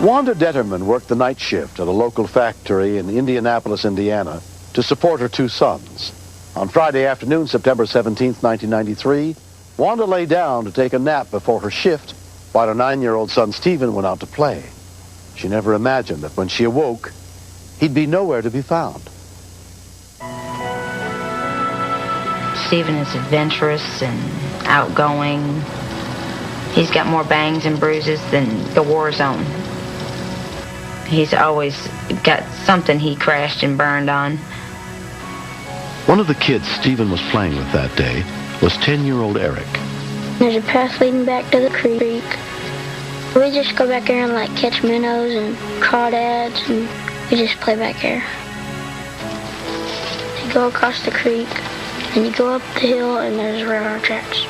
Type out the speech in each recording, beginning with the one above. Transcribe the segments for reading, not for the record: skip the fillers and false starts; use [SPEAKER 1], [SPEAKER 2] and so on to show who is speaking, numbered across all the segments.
[SPEAKER 1] Wanda Detterman worked the night shift at a local factory in Indianapolis, Indiana, to support her two sons. On Friday afternoon, September 17, 1993, Wanda lay down to take a nap before her shift while her 9-year-old son Stephen went out to play. She never imagined that when she awoke, he'd be nowhere to be found.
[SPEAKER 2] Stephen is adventurous and outgoing. He's got more bangs and bruises than the war zone. He's always got something he crashed and burned on.
[SPEAKER 1] One of the kids Stephen was playing with that day was 10-year-old Eric.
[SPEAKER 3] There's a path leading back to the creek. We just go back there and like catch minnows and crawdads, and we just play back there. You go across the creek, and you go up the hill, and there's railroad tracks.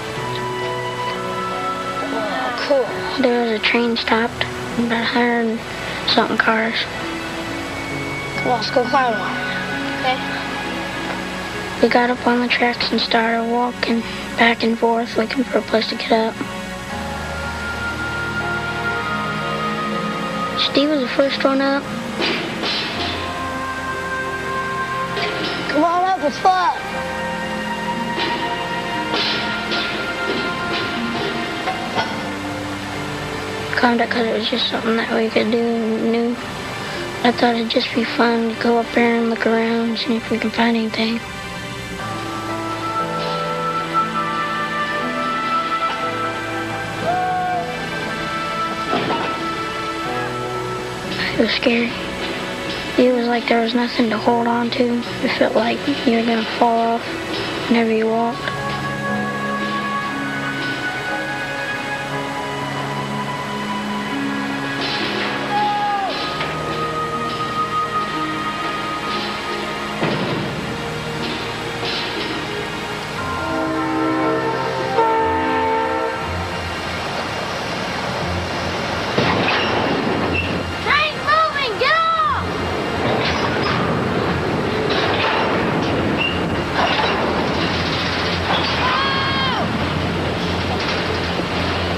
[SPEAKER 4] Oh, cool.
[SPEAKER 3] There was a train stopped, about 100-something cars.
[SPEAKER 4] Come on, let's go climb one. Okay?
[SPEAKER 3] We got up on the tracks and started walking back and forth, looking for a place to get up. Steve was the first one up.
[SPEAKER 4] Come on up, it's fun.
[SPEAKER 3] Climbed up because it was just something that we could do and knew. I thought it'd just be fun to go up there and look around and see if we can find anything. It was scary. It was like there was nothing to hold on to. It felt like you were going to fall off whenever you walked.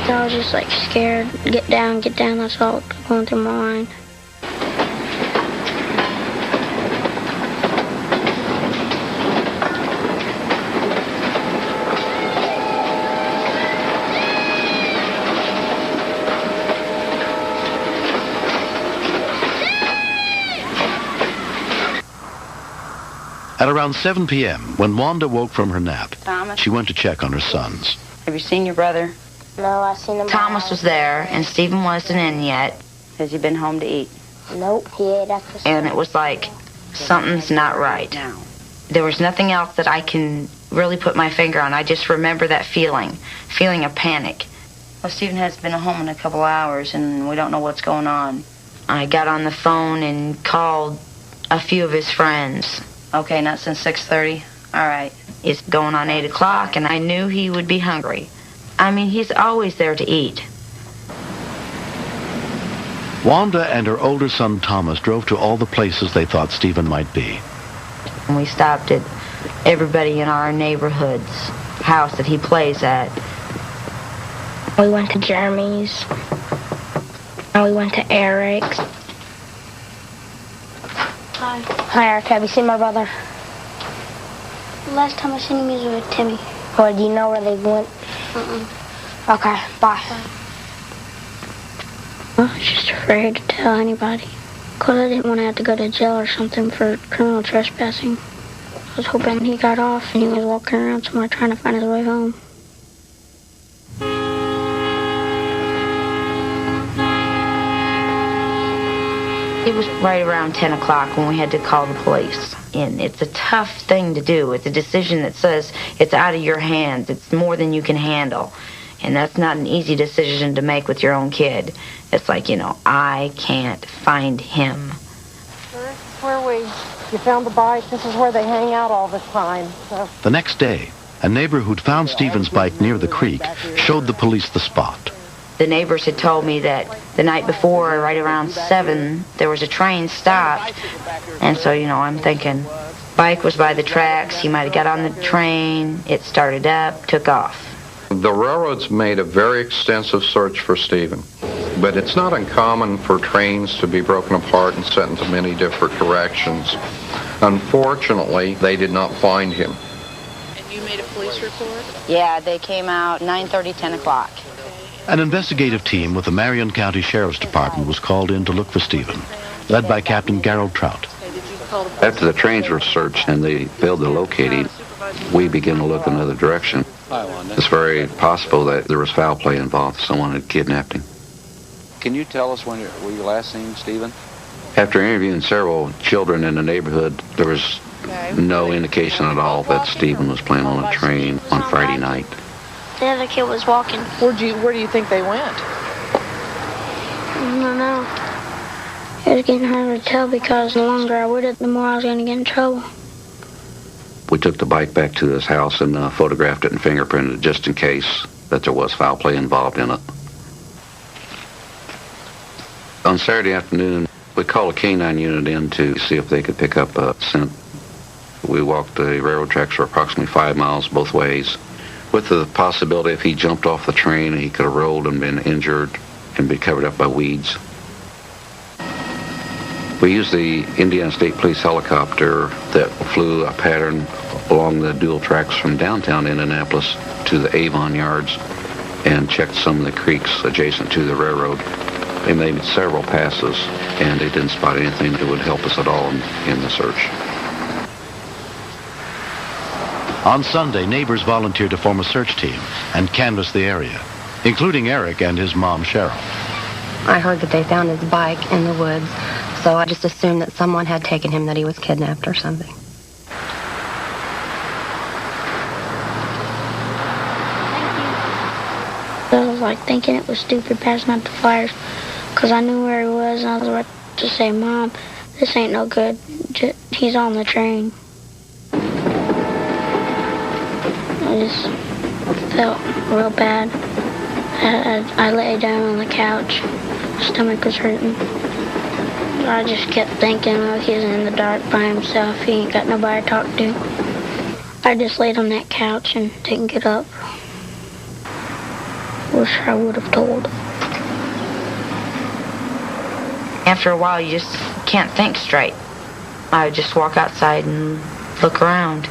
[SPEAKER 3] I was just like scared. Get down, that's all going through my mind.
[SPEAKER 1] At around 7 p.m., when Wanda woke from her nap,
[SPEAKER 2] Thomas?
[SPEAKER 1] She went to check on her sons.
[SPEAKER 2] Have you seen your brother?
[SPEAKER 4] No, I seen him.
[SPEAKER 2] Thomas was there, and Stephen wasn't in yet. Has he been home to eat?
[SPEAKER 4] Nope, he ate after school.
[SPEAKER 2] And it was like, something's not right. There was nothing else that I can really put my finger on. I just remember that feeling of panic. Well, Stephen has been home in a couple hours, and we don't know what's going on. I got on the phone and called a few of his friends. Okay, not since 6:30. All right. It's going on 8 o'clock, and I knew he would be hungry. I mean, he's always there to eat.
[SPEAKER 1] Wanda and her older son Thomas drove to all the places they thought Stephen might be.
[SPEAKER 2] And we stopped at everybody in our neighborhood's house that he plays at.
[SPEAKER 3] We went to Jeremy's. And we went to Eric's.
[SPEAKER 4] Hi. Hi, Eric. Have you seen my brother?
[SPEAKER 3] The last time I seen him, he was with Timmy.
[SPEAKER 4] Or do you know where they went? Okay, bye.
[SPEAKER 3] I was just afraid to tell anybody. Because I didn't want to have to go to jail or something for criminal trespassing. I was hoping he got off and he was walking around somewhere trying to find his way home.
[SPEAKER 2] It was right around 10 o'clock when we had to call the police. And it's a tough thing to do. It's a decision that says it's out of your hands. It's more than you can handle. And that's not an easy decision to make with your own kid. It's like, I can't find him.
[SPEAKER 5] Where you found the bike. This is where they hang out all the time. So.
[SPEAKER 1] The next day, a neighbor who'd found Stephen's bike near the creek showed the police the spot.
[SPEAKER 2] The neighbors had told me that the night before, right around 7, there was a train stopped. And so, I'm thinking, bike was by the tracks. He might have got on the train. It started up, took off.
[SPEAKER 6] The railroads made a very extensive search for Stephen. But it's not uncommon for trains to be broken apart and sent into many different directions. Unfortunately, they did not find him.
[SPEAKER 7] And you made a police report?
[SPEAKER 2] Yeah, they came out 9:30, 10 o'clock.
[SPEAKER 1] An investigative team with the Marion County Sheriff's Department was called in to look for Stephen, led by Captain Gerald Trout.
[SPEAKER 8] After the trains were searched and they failed to locate him, we began to look another direction. It's very possible that there was foul play involved. Someone had kidnapped him.
[SPEAKER 9] Can you tell us when you last seen Stephen?
[SPEAKER 8] After interviewing several children in the neighborhood, there was no indication at all that Stephen was playing on a train on Friday night.
[SPEAKER 3] The other kid was walking.
[SPEAKER 7] Where do you think they went?
[SPEAKER 3] I don't know. It was getting harder to tell because the longer I waited, the more I was going to get in trouble.
[SPEAKER 8] We took the bike back to his house and photographed it and fingerprinted it just in case that there was foul play involved in it. On Saturday afternoon, we called a canine unit in to see if they could pick up a scent. We walked the railroad tracks for approximately 5 miles both ways, with the possibility if he jumped off the train, he could have rolled and been injured and be covered up by weeds. We used the Indiana State Police helicopter that flew a pattern along the dual tracks from downtown Indianapolis to the Avon yards and checked some of the creeks adjacent to the railroad. They made several passes, and they didn't spot anything that would help us at all in the search.
[SPEAKER 1] On Sunday, neighbors volunteered to form a search team and canvass the area, including Eric and his mom, Cheryl.
[SPEAKER 10] I heard that they found his bike in the woods, so I just assumed that someone had taken him, that he was kidnapped or something.
[SPEAKER 3] I was like thinking it was stupid passing out the flyers because I knew where he was, and I was about to say, Mom, this ain't no good. He's on the train. I just felt real bad. I lay down on the couch. My stomach was hurting. I just kept thinking, oh, he's in the dark by himself. He ain't got nobody to talk to. I just laid on that couch and didn't get up. Wish I would have told.
[SPEAKER 2] After a while, you just can't think straight. I would just walk outside and look around.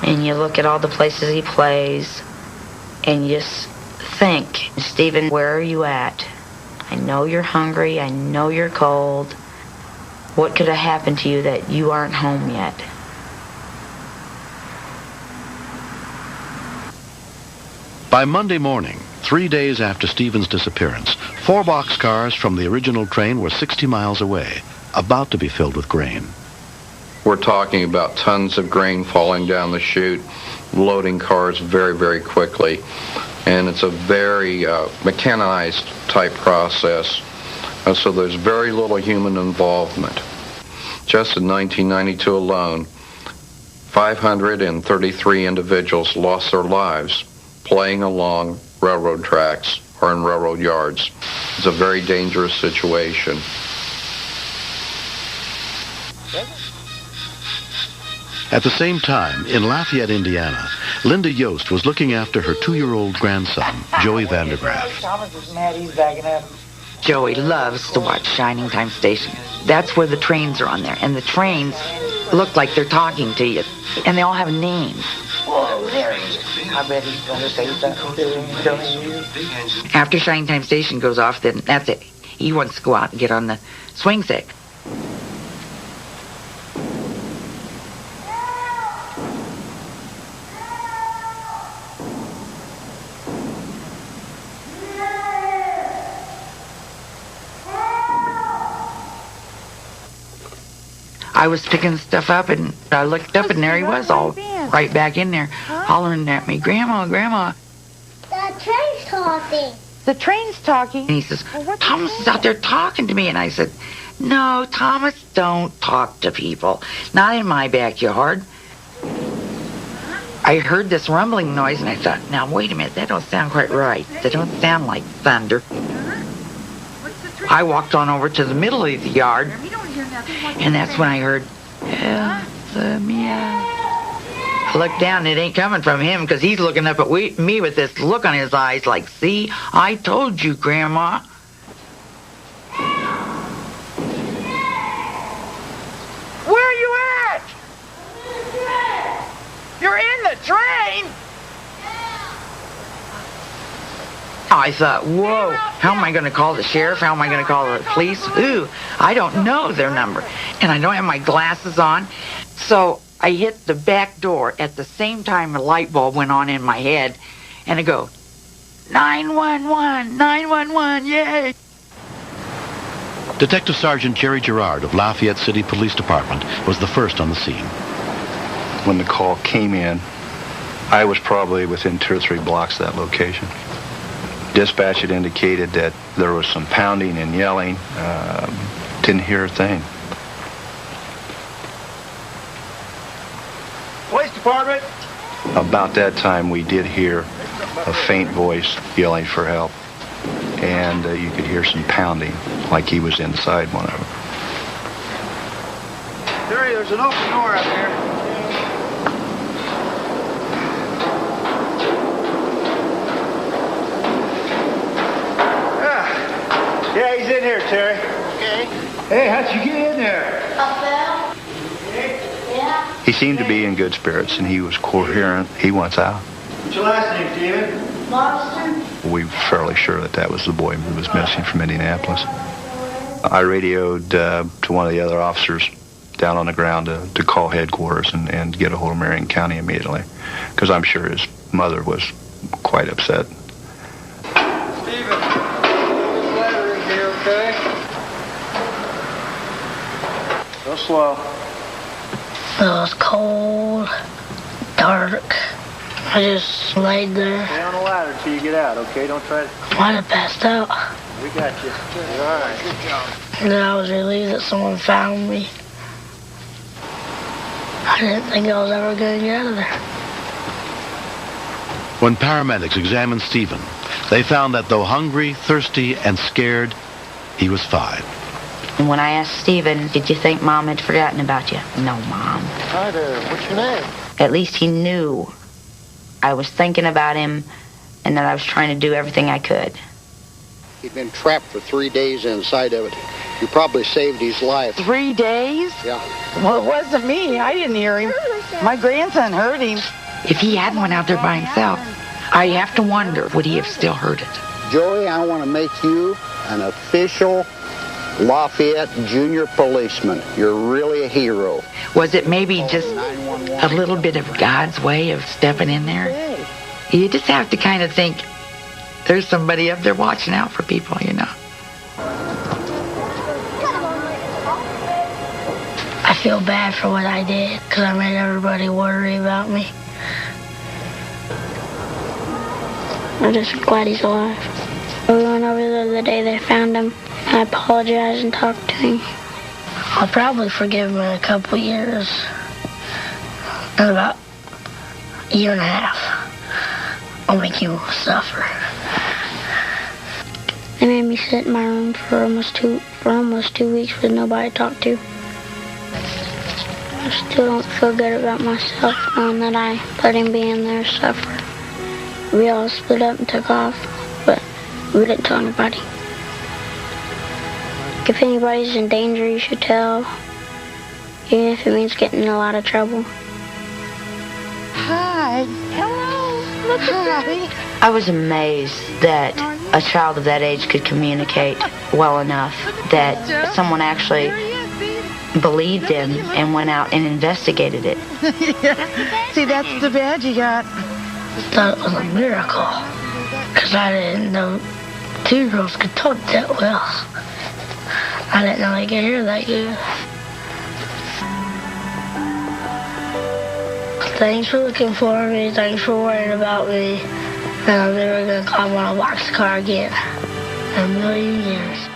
[SPEAKER 2] And you look at all the places he plays, and you just think, Stephen, where are you at? I know you're hungry. I know you're cold. What could have happened to you that you aren't home yet?
[SPEAKER 1] By Monday morning, 3 days after Stephen's disappearance, 4 boxcars from the original train were 60 miles away, about to be filled with grain.
[SPEAKER 6] We're talking about tons of grain falling down the chute, loading cars very, very quickly. And it's a very mechanized type process. So there's very little human involvement. Just in 1992 alone, 533 individuals lost their lives playing along railroad tracks or in railroad yards. It's a very dangerous situation.
[SPEAKER 1] At the same time, in Lafayette, Indiana, Linda Yost was looking after her 2-year-old grandson, Joey Vandergraff.
[SPEAKER 11] Thomas is mad he's backing up.
[SPEAKER 12] Joey loves to watch Shining Time Station. That's where the trains are on there, and the trains look like they're talking to you, and they all have names.
[SPEAKER 11] Whoa, there he is. I bet he's going to say something.
[SPEAKER 12] After Shining Time Station goes off, then that's it. He wants to go out and get on the swing set. I was picking stuff up, and I looked up, and there he was, all right back in there, hollering at me, Grandma, Grandma.
[SPEAKER 3] The train's talking.
[SPEAKER 12] The train's talking? And he says, Thomas is out there talking to me. And I said, no, Thomas, don't talk to people. Not in my backyard. I heard this rumbling noise, and I thought, now, wait a minute, that don't sound quite right. That don't sound like thunder. I walked on over to the middle of the yard, and that's when I heard, meow. I looked down, and it ain't coming from him, because he's looking up at me with this look on his eyes like, see, I told you, Grandma. You're in the train! I thought, whoa, how am I going to call the sheriff? How am I going to call the police? Ooh, I don't know their number. And I don't have my glasses on. So I hit the back door at the same time a light bulb went on in my head. And I go, 911, 911, yay!
[SPEAKER 1] Detective Sergeant Jerry Gerard of Lafayette City Police Department was the first on the scene.
[SPEAKER 13] When the call came in, I was probably within 2 or 3 blocks of that location. Dispatch had indicated that there was some pounding and yelling. Didn't hear a thing.
[SPEAKER 14] Police department.
[SPEAKER 13] About that time, we did hear a faint voice yelling for help. And you could hear some pounding, like he was inside one of them.
[SPEAKER 14] Jerry, there's an open door out there. Yeah, he's in here, Terry. Okay. Hey, how'd you get in there?
[SPEAKER 3] I fell. Yeah.
[SPEAKER 13] He seemed to be in good spirits, and he was coherent. He wants out.
[SPEAKER 14] What's your last name, Steven?
[SPEAKER 3] Boston.
[SPEAKER 13] We were fairly sure that that was the boy who was missing from Indianapolis. I radioed to one of the other officers down on the ground to call headquarters and get a hold of Marion County immediately, because I'm sure his mother was quite upset.
[SPEAKER 14] Steven, this letter in here, okay? Go slow.
[SPEAKER 3] It was cold, dark. I just laid there.
[SPEAKER 14] Stay on the ladder until you get out, okay? Don't try to...
[SPEAKER 3] I might have passed out.
[SPEAKER 14] We got you. You're all right. Good job.
[SPEAKER 3] And then I was relieved that someone found me. I didn't think I was ever going to get out of there.
[SPEAKER 1] When paramedics examined Stephen, they found that though hungry, thirsty, and scared, he was fine.
[SPEAKER 2] And when I asked Stephen, did you think Mom had forgotten about you? No, Mom.
[SPEAKER 14] Hi there. What's your name?
[SPEAKER 2] At least he knew I was thinking about him and that I was trying to do everything I could.
[SPEAKER 15] He'd been trapped for 3 days inside of it. You probably saved his life.
[SPEAKER 12] 3 days?
[SPEAKER 15] Yeah.
[SPEAKER 12] Well, it wasn't me. I didn't hear him. My grandson heard him. If he hadn't went out there by himself, I have to wonder, would he have still heard it?
[SPEAKER 15] Joey, I want to make you an official Lafayette junior policeman. You're really a hero.
[SPEAKER 12] Was it maybe just a little bit of God's way of stepping in there? You just have to kind of think, there's somebody up there watching out for people, you know.
[SPEAKER 3] I feel bad for what I did, because I made everybody worry about me. I'm just glad he's alive. We went over there the day they found him. I apologized and talked to him. I'll probably forgive him in a couple years. In about a year and a half, I'll make him suffer. They made me sit in my room for almost two weeks with nobody to talk to. I still don't feel good about myself knowing that I let him be in there suffer. We all split up and took off, but we didn't tell anybody. If anybody's in danger, you should tell, even if it means getting in a lot of trouble.
[SPEAKER 12] Hi. Hello. Look at me.
[SPEAKER 2] I was amazed that a child of that age could communicate well enough that someone actually believed him and went out and investigated it.
[SPEAKER 12] Yeah. See, that's the badge you got.
[SPEAKER 3] I thought it was a miracle, because I didn't know 2 girls could talk that well. I didn't know they could hear that good. Thanks for looking for me. Thanks for worrying about me. And I'm never going to climb on a boxcar again in a million years.